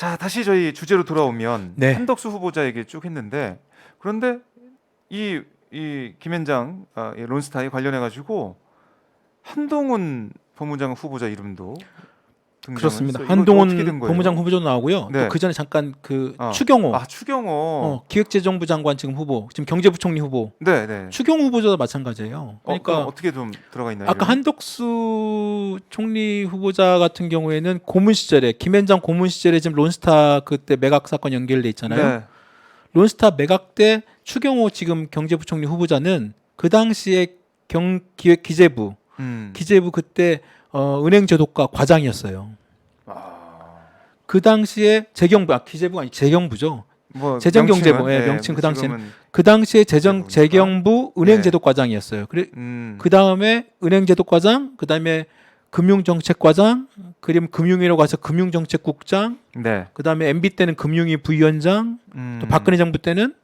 자, 다시 저희 주제로 돌아오면 네. 한덕수 후보자 얘기 쭉 했는데 그런데 이 김현장 이 론스타에 관련해 가지고 한동훈 법무장 후보자 이름도 등장을 그렇습니다. 했어요. 이거 어떻게 된 한동훈 거예요? 법무장 후보자도 나오고요. 네. 또 그 전에 잠깐 그 어. 추경호 아, 추경호. 기획재정부 장관 지금 후보, 지금 경제부총리 후보, 네, 네. 추경호 후보자도 마찬가지예요. 그러니까 그러니까 어떻게 좀 들어가 있나요? 아까 이름이? 한덕수 총리 후보자 같은 경우에는 고문 시절에 김현장 고문 시절에 지금 론스타 그때 매각 사건 연결돼 있잖아요. 네. 론스타 매각 때 추경호 지금 경제부총리 후보자는 그 당시에 기획기재부 기재부 그때 은행 제도과 과장이었어요. 그 당시에 기재부가 아니 재경부죠. 뭐 재정경제부 명칭은, 명칭 그 당시에는 지금은 그 당시에 재경부니까. 재경부 네. 은행제도과장이었어요. 그 다음에 은행제도과장, 그 다음에 금융정책과장, 그리고 금융위로 가서 금융정책국장, 네. 그 다음에 MB 때는 금융위 부위원장, 또 박근혜 정부 때는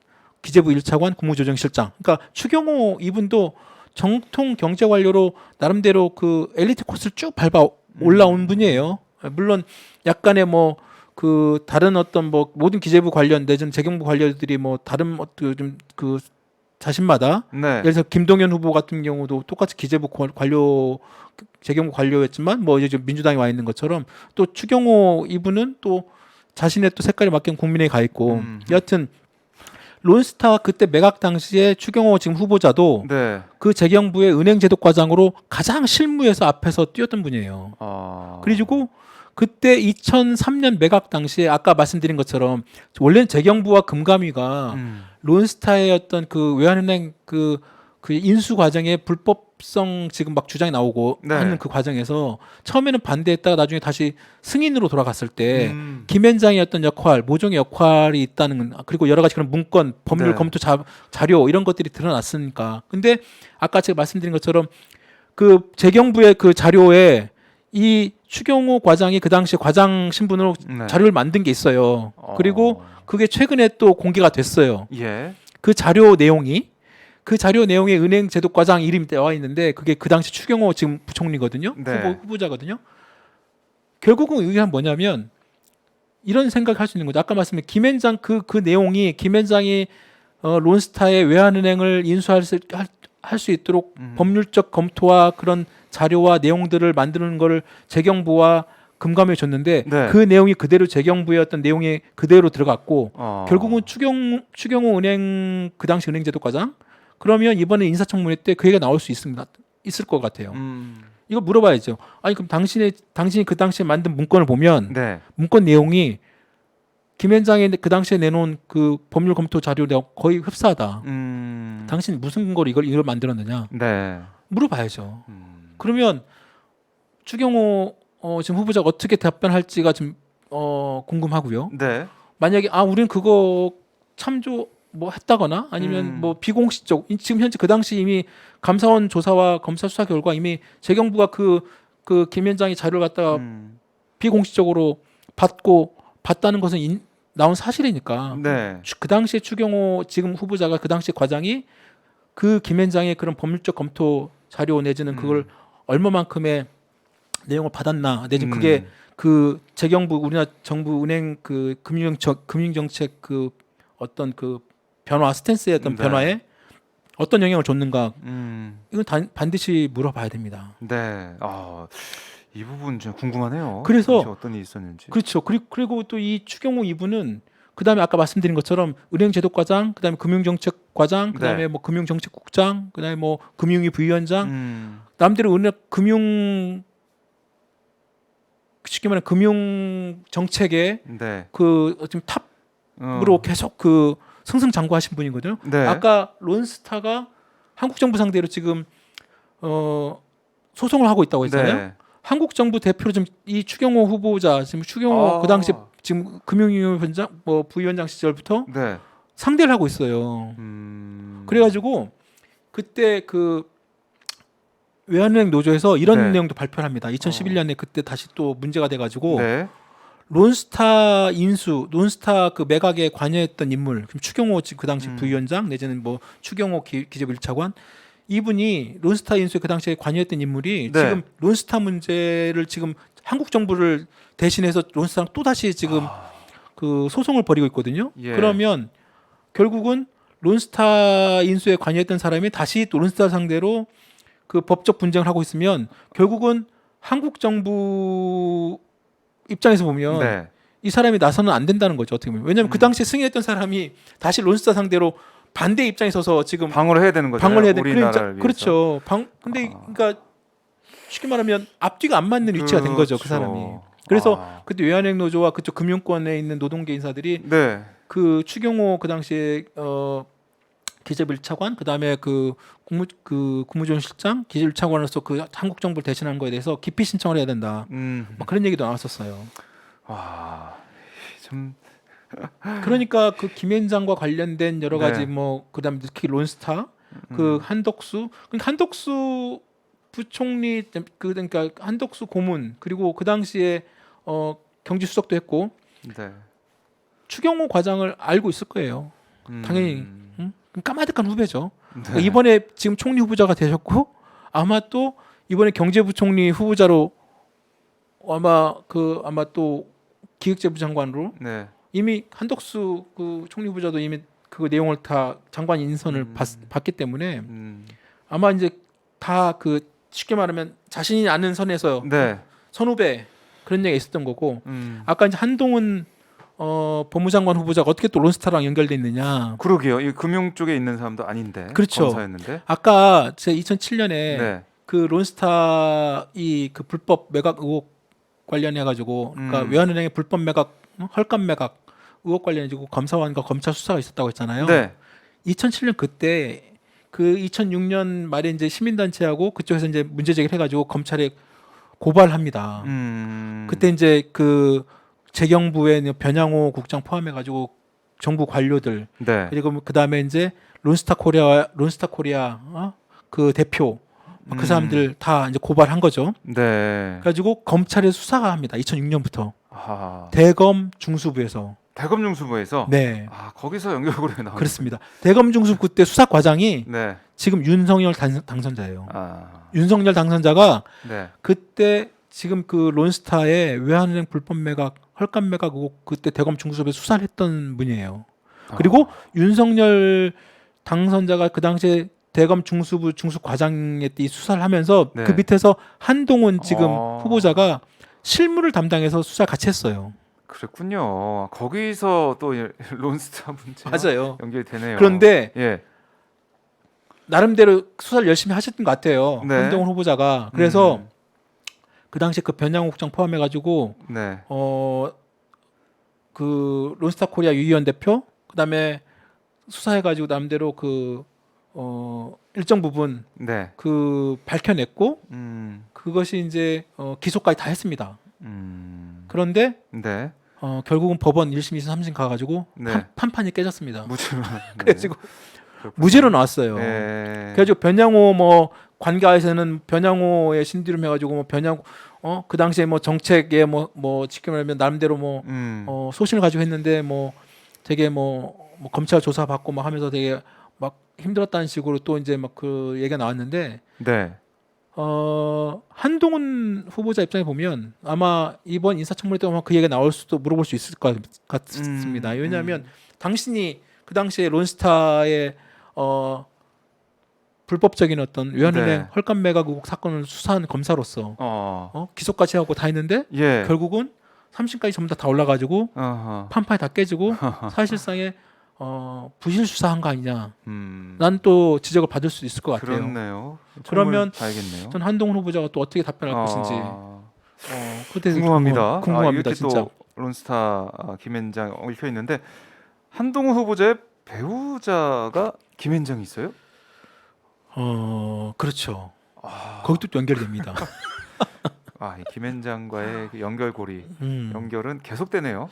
기재부 1차관 국무조정실장. 그러니까 추경호 이분도 정통 경제관료로 나름대로 그 엘리트 코스를 쭉 밟아 올라온 분이에요. 물론 약간의 뭐 그 다른 어떤 뭐 모든 기재부 관련 내지는 재경부 관료들이 뭐 다른 좀그 자신마다 네. 예를 들어서 김동연 후보 같은 경우도 똑같이 기재부 관료 재경부 관료였지만 뭐 이제 좀 민주당에 와 있는 것처럼 또 추경호 이분은 또 자신의 또 색깔이 맡긴 국민에 가 있고 여하튼 론스타 그때 매각 당시에 추경호 지금 후보자도 네. 그 재경부의 은행제도과장으로 가장 실무에서 앞에서 뛰었던 분이에요. 그리고 그때 2003년 매각 당시에 아까 말씀드린 것처럼 원래는 재경부와 금감위가 론스타의 어떤 그 외환은행 그 인수 과정에 불법성 지금 막 주장이 나오고 네. 하는 그 과정에서 처음에는 반대했다가 나중에 다시 승인으로 돌아갔을 때 음. 김현장의 어떤 역할, 모종의 역할이 있다는 그리고 여러 가지 그런 문건, 법률 네. 검토 자료 이런 것들이 드러났으니까. 근데 아까 제가 말씀드린 것처럼 그 재경부의 그 자료에 이 추경호 과장이 그 당시 과장 신분으로 네. 자료를 만든 게 있어요. 그리고 그게 최근에 또 공개가 됐어요. 예. 그 자료 내용에 은행제도과장 이름이 나와 있는데 그게 그 당시 추경호 지금 부총리거든요. 네. 후보자거든요. 결국은 이게 뭐냐면 이런 생각을 할 수 있는 거죠. 아까 말씀드린 김현장 그 내용이 김현장이 론스타의 외환은행을 인수할 수 있도록 법률적 검토와 그런 자료와 내용들을 만드는 거를 재경부와 금감위에 줬는데 네. 그 내용이 그대로 재경부의 어떤 내용이 그대로 들어갔고 결국은 추경호 은행 그 당시 은행제도과장 그러면 이번에 인사청문회 때 그 얘기가 나올 수 있을 것 같아요. 이거 물어봐야죠. 아니 그럼 당신이 그 당시에 만든 문건을 보면 네. 문건 내용이 김현장이 그 당시에 내놓은 그 법률 검토 자료랑 거의 흡사하다. 당신 무슨 근거로 이걸 만들었느냐? 네. 물어봐야죠. 그러면 추경호 지금 후보자가 어떻게 답변할지가 좀 궁금하고요. 네. 만약에 우리는 그거 참조 뭐 했다거나 아니면 뭐 비공식적 지금 현재 그 당시 이미 감사원 조사와 검사 수사 결과 이미 재경부가 그 김현장이 자료를 갖다가 비공식적으로 봤다는 것은 나온 사실이니까. 네. 그 당시에 추경호 지금 후보자가 그 당시 과장이 그 김현장의 그런 법률적 검토 자료 내지는 그걸 얼마만큼의 내용을 받았나 내지는 그게 그 재경부 우리나라 정부 은행 그 금융정책 그 어떤 그 변화 스탠스의 어떤 네. 변화에 어떤 영향을 줬는가 이건 반드시 물어봐야 됩니다. 네. 이 부분 좀 궁금하네요. 그래서 당시 어떤 일이 있었는지. 그렇죠. 그리고 또 이 추경호 이분은 그다음에 아까 말씀드린 것처럼 은행제도과장, 그다음에 금융정책과장, 그다음에 네. 뭐 금융정책국장, 그다음에 뭐 금융위 부위원장, 남대로 쉽게 말하면 금융 정책의 네. 그 지금 탑으로 계속 그 승승장구하신 분이거든요. 네. 아까 론스타가 한국 정부 상대로 지금 소송을 하고 있다고 했잖아요. 네. 한국 정부 대표로 지금 이 추경호 후보자 지금 추경호 그 당시 지금 금융위원장 뭐 부위원장 시절부터 네. 상대를 하고 있어요. 그래가지고 그때 그 외환은행 노조에서 이런 네. 내용도 발표를 합니다. 2011년에 그때 다시 또 문제가 돼가지고 네. 론스타 그 매각에 관여했던 인물, 그럼 추경호 그 당시 부위원장 내지는 뭐 추경호 기재부 1차관 이분이 론스타 인수에 그 당시에 관여했던 인물이 네. 지금 론스타 문제를 지금 한국 정부를 대신해서 론스타랑 또 다시 지금 그 소송을 벌이고 있거든요. 예. 그러면 결국은 론스타 인수에 관여했던 사람이 다시 또 론스타 상대로 그 법적 분쟁을 하고 있으면 결국은 한국 정부 입장에서 보면 네. 이 사람이 나서는 안 된다는 거죠. 어떻게 보면. 왜냐하면 그 당시에 승인했던 사람이 다시 론스타 상대로 반대 입장에 서서 지금 방어를 해야 되는 거잖아요. 방어를 해야 되는 우리나라를 위해서. 그렇죠. 근데 그러니까 쉽게 말하면 앞뒤가 안 맞는 위치가 된 거죠. 그 그렇죠. 사람이. 그래서 아. 그때 외환은행 노조와 그쪽 금융권에 있는 노동계 인사들이 네. 그 추경호 그 당시에 기재부 1차관 그다음에 그 국무조정실장 기재부 1차관으로서 그 한국 정부를 대신한 거에 대해서 기피 신청을 해야 된다. 막 그런 얘기도 나왔었어요. 와. 좀 그러니까 그 김앤장과 관련된 여러 가지 네. 뭐 그다음에 특히 론스타 그 한덕수 그러니까 한덕수 부총리 그러니까 한덕수 고문 그리고 그 당시에 경제수석도 했고 네. 추경호 과장을 알고 있을 거예요. 당연히 응? 까마득한 후배죠. 네. 그러니까 이번에 지금 총리 후보자가 되셨고 아마 또 이번에 경제부총리 후보자로 아마 또 기획재부 장관으로 네. 이미 한덕수 그 총리 후보자도 이미 그 내용을 다 장관 인선을 봤기 때문에 아마 이제 다 그 쉽게 말하면 자신이 아는 선에서 네. 선후배 그런 얘기가 있었던 거고 아까 아까 이제 한동훈 법무장관 후보자가 어떻게 또 론스타랑 연결돼 있느냐. 그러게요. 이 금융 쪽에 있는 사람도 아닌데. 그렇죠. 검사였는데. 아까 제가 2007년에 네. 그 론스타 이 그 불법 매각 의혹 관련해 가지고 그러니까 외환은행의 불법 매각 헐값 매각 의혹 관련해 가지고 검사관과 검찰 수사가 있었다고 했잖아요. 네. 2007년 그때 그 2006년 말에 이제 시민단체하고 그쪽에서 이제 문제 제기를 해가지고 검찰에 고발합니다. 그때 이제 그 재경부의 변양호 국장 포함해가지고 정부 관료들 네. 그리고 그 다음에 이제 론스타 코리아 그 대표 그 사람들 다 이제 고발한 거죠. 네. 그래가지고 검찰에 수사가 합니다. 2006년부터 아. 대검 중수부에서. 대검중수부에서. 네. 아 거기서 연결고리가 나오는. 그렇습니다. 대검 중수부 그때 수사 과장이 네. 지금 윤석열 당선자예요. 아. 윤석열 당선자가 네. 그때 지금 그 론스타의 외환은행 불법 매각, 헐값 매각 의혹 그때 대검 중수부에 수사를 했던 분이에요. 그리고 윤석열 당선자가 그 당시에 대검 중수부 중수 과장에 이 수사를 하면서 네. 그 밑에서 한동훈 지금 어. 후보자가 실무를 담당해서 수사를 같이 했어요. 그랬군요. 거기서 또 론스타 문제 맞아요. 연결되네요. 그런데 예. 나름대로 수사를 열심히 하셨던 것 같아요. 네. 한동훈 후보자가. 그래서 그 당시 그 변양호 국장 포함해가지고 네. 그 론스타 코리아 유희원 대표 그다음에 수사해가지고 나름대로 그 일정 부분 네. 그 밝혀냈고 그것이 이제 기소까지 다 했습니다. 그런데 네. 결국은 법원 1심, 2심, 3심 가가지고 네. 판판이 깨졌습니다. 무죄로. 그래가지고 그렇군요. 무죄로 나왔어요. 네. 그래가지고 변양호 뭐 관가에서는 변양호의 신디룸 해가지고 뭐 변양호 그 당시에 뭐 정책에 뭐 쉽게 말하면 나름대로 뭐 소신을 가지고 했는데 뭐 되게 뭐 검찰 조사 받고 막 하면서 되게 막 힘들었다는 식으로 또 이제 막 그 얘기가 나왔는데 네. 한동훈 후보자 입장에 보면 아마 이번 인사청문회 때 아마 그 얘기가 나올 수도 물어볼 수 있을 것 같습니다. 왜냐하면 당신이 그 당시에 론스타의 불법적인 어떤 외환은행 네. 헐값 매각 의혹 사건을 수사한 검사로서 기소까지 하고 다 했는데 예. 결국은 3심까지 전부 다 올라가지고 어허. 판판이 다 깨지고 사실상의 부실 수사한 거 아니냐. 난 난 또 지적을 받을 수 있을 것 같아요. 그렇네요. 그러면 봐야겠네요. 전 한동훈 후보자가 또 어떻게 답변할 것인지 그때 궁금합니다. 궁금합니다, 이렇게 진짜. 또 론스타 김앤장 얽혀 있는데 한동훈 후보자의 배우자가 김앤장이 있어요? 그렇죠. 거기도 또 연결됩니다. 이 김앤장과의 그 연결고리 연결은 계속되네요.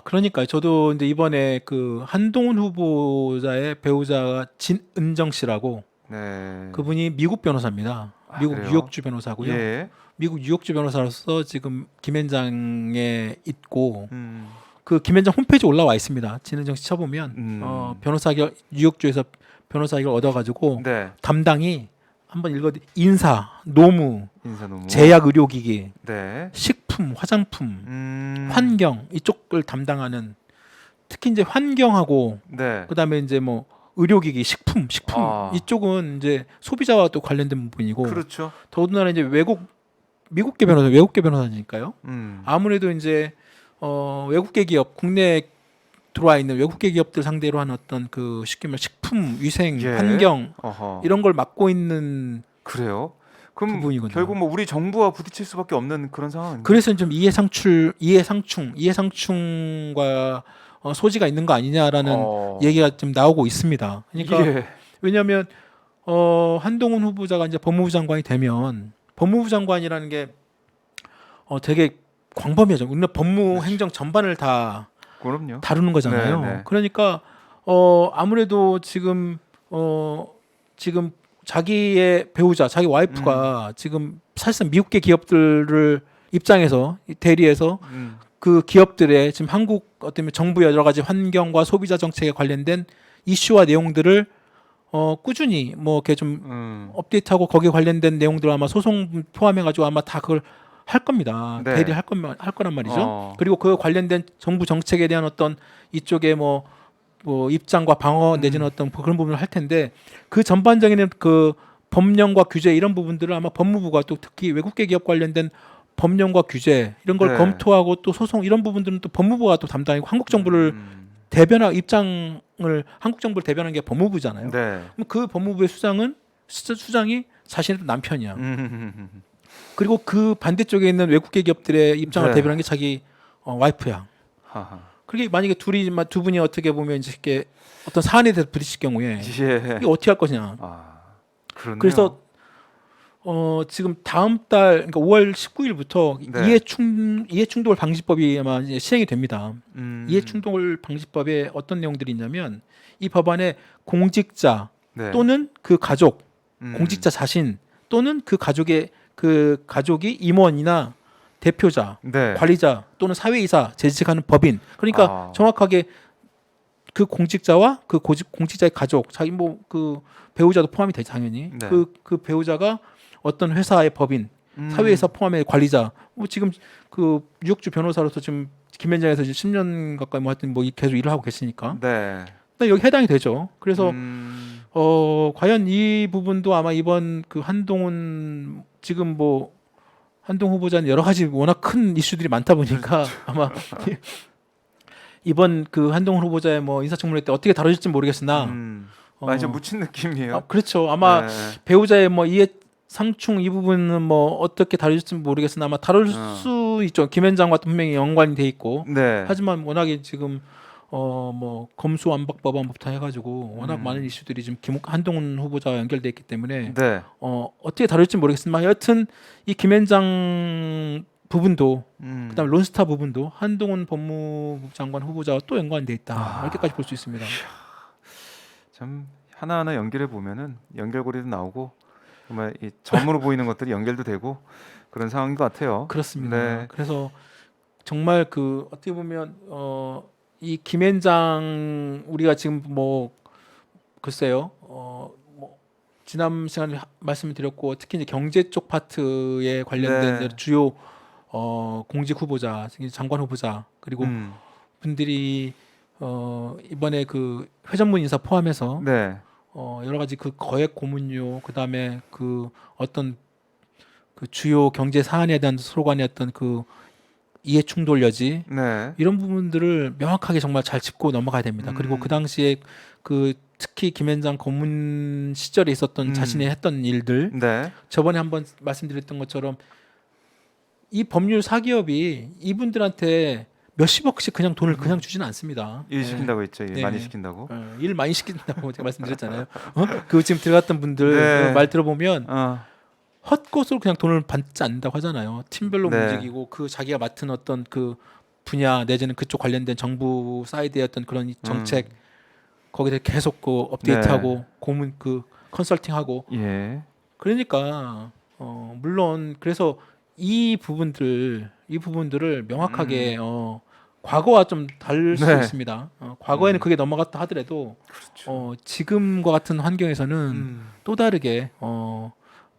그러니까 저도 이제 이번에 그 한동훈 후보자의 배우자가 진은정 씨라고 네. 그분이 미국 변호사입니다. 미국 그래요? 뉴욕주 변호사고요. 예. 미국 뉴욕주 변호사로서 지금 김앤장에 있고 음. 그 김앤장 홈페이지 올라와 있습니다. 진은정 씨 쳐보면 변호사 자격 뉴욕주에서 변호사 자격을 얻어가지고 네. 담당이 한번 읽어드 인사, 노무, 인사노무. 제약 의료기기, 네. 식품, 화장품, 환경 이쪽을 담당하는 특히 이제 환경하고 네. 그다음에 이제 뭐 의료기기, 식품 아. 이쪽은 이제 소비자와 또 관련된 부분이고 그렇죠. 더군다나 이제 외국계 변호사니까요. 아무래도 이제 외국계 기업 국내에 들어와 있는 외국계 기업들 상대로 하는 어떤 그 쉽게 말해 식품, 위생, 예. 환경 어허. 이런 걸 맡고 있는 그래요? 그럼 부분이거든요. 결국 뭐 우리 정부와 부딪힐 수밖에 없는 그런 상황인가요? 그래서 좀 이해상충과 소지가 있는 거 아니냐라는 얘기가 좀 나오고 있습니다. 그러니까 예. 왜냐하면 한동훈 후보자가 이제 법무부 장관이 되면 법무부 장관이라는 게 되게 광범위하죠. 우리는 법무 행정 전반을 다 그럼요. 다루는 거잖아요. 네, 네. 그러니까 아무래도 지금 자기의 배우자, 자기 와이프가 지금 사실상 미국계 기업들을 입장에서 대리해서 그 기업들의 지금 한국 어떤 정부 여러 가지 환경과 소비자 정책에 관련된 이슈와 내용들을 꾸준히 뭐 이렇게 좀 업데이트하고 거기에 관련된 내용들 아마 소송 포함해가지고 아마 다 그걸 할 겁니다. 네. 대리할 거란 말이죠. 그리고 그 관련된 정부 정책에 대한 어떤 이쪽에 뭐 입장과 방어 내지는 어떤 그런 부분을 할 텐데 그 전반적인 그 법령과 규제 이런 부분들을 아마 법무부가 또 특히 외국계 기업 관련된 법령과 규제 이런 걸 네. 검토하고 또 소송 이런 부분들은 또 법무부가 또 담당하고 한국 정부를 대변하 입장을 한국 정부를 대변하는 게 법무부잖아요. 네. 그럼 그 법무부의 수장이 자신의 남편이야. 그리고 그 반대쪽에 있는 외국계 기업들의 입장을 네. 대변하는 게 자기 와이프야. 하하. 그게 만약에 두 분이 어떻게 보면 이제 이렇게 어떤 사안에 대해서 부딪힐 경우에 예. 이게 어떻게 할 것이냐. 아. 그렇네요. 그래서 지금 다음 달 그러니까 5월 19일부터 네. 이해충돌 방지법이 아마 이제 시행이 됩니다. 음. 이해충돌 방지법에 어떤 내용들이 있냐면 이 법안에 공직자 네. 또는 그 가족, 음. 공직자 자신 또는 그 가족이 임원이나 대표자, 네. 관리자 또는 사회이사 재직하는 법인. 그러니까 아. 정확하게 그 공직자와 그 공직자의 가족, 자기 뭐 그 배우자도 포함이 되죠 당연히. 네. 그 배우자가 어떤 회사의 법인, 사회이사 포함의 관리자. 뭐 지금 그 유혁주 변호사로서 지금 김현장에서 이제 10년 가까이 뭐 하여튼 뭐 계속 일을 하고 계시니까 네. 여기 해당이 되죠. 그래서 음. 과연 이 부분도 아마 이번 그 한동훈 지금 뭐 한동훈 후보자는 여러 가지 워낙 큰 이슈들이 많다 보니까 아마 이번 그 한동훈 후보자의 뭐 인사청문회 때 어떻게 다뤄질지 모르겠으나 많이 좀 묻힌 느낌이에요. 그렇죠. 아마 네. 배우자의 뭐 이해 상충 이 부분은 뭐 어떻게 다뤄질지 모르겠으나 아마 다룰 수 있죠. 김현장과 분명히 연관이 돼 있고 네. 하지만 워낙에 지금 뭐 검수완박법안부터 해가지고 워낙 많은 이슈들이 지금 한동훈 후보자와 연결돼 있기 때문에 네. 어떻게 다룰지 모르겠지만 여하튼 이 김현장 부분도 그다음에 론스타 부분도 한동훈 법무부 장관 후보자와 또 연관돼 있다 이렇게까지 볼 수 있습니다. 참 하나하나 연결해 보면은 연결고리도 나오고 정말 이 점으로 보이는 것들이 연결도 되고 그런 상황인 것 같아요. 그렇습니다. 네. 그래서 정말 그 어떻게 보면 이 김현장 우리가 지금 뭐 글쎄요 뭐 지난 시간에 말씀을 드렸고 특히 이제 경제 쪽 파트에 관련된 네. 주요 공직 후보자, 장관 후보자 그리고 분들이 이번에 그 회전문 인사 포함해서 네. 여러 가지 그 거액 고문료 그다음에 그 어떤 그 주요 경제 사안에 대한 서로 간의 어떤 그 이해 충돌 여지 네. 이런 부분들을 명확하게 정말 잘 짚고 넘어가야 됩니다. 그리고 그 당시에 그 특히 김현장 고문 시절에 있었던 자신이 했던 일들 네. 저번에 한번 말씀드렸던 것처럼 이 법률 사기업이 이분들한테 몇십억씩 그냥 돈을 그냥 주지는 않습니다. 일 시킨다고 했죠. 일 네. 많이 시킨다고. 일 많이 시킨다고 제가 말씀드렸잖아요. 그 지금 들어갔던 분들 네. 그 말 들어보면 어. 헛것으로 그냥 돈을 받지 않는다고 하잖아요. 팀별로 네. 움직이고 그 자기가 맡은 어떤 그 분야 내지는 그쪽 관련된 정부 사이드의 어떤 그런 이 정책 거기에 대해 계속 그 업데이트하고 고문 그 컨설팅하고 예. 그러니까 물론 그래서 이 부분들을 명확하게 과거와 좀 다를 수 네. 있습니다. 과거에는 그게 넘어갔다 하더라도 그렇죠. 지금과 같은 환경에서는 또 다르게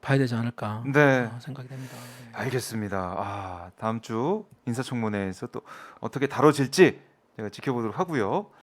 봐야 되지 않을까 네. 생각이 됩니다. 네. 알겠습니다. 다음 주 인사청문회에서 또 어떻게 다뤄질지 제가 지켜보도록 하고요.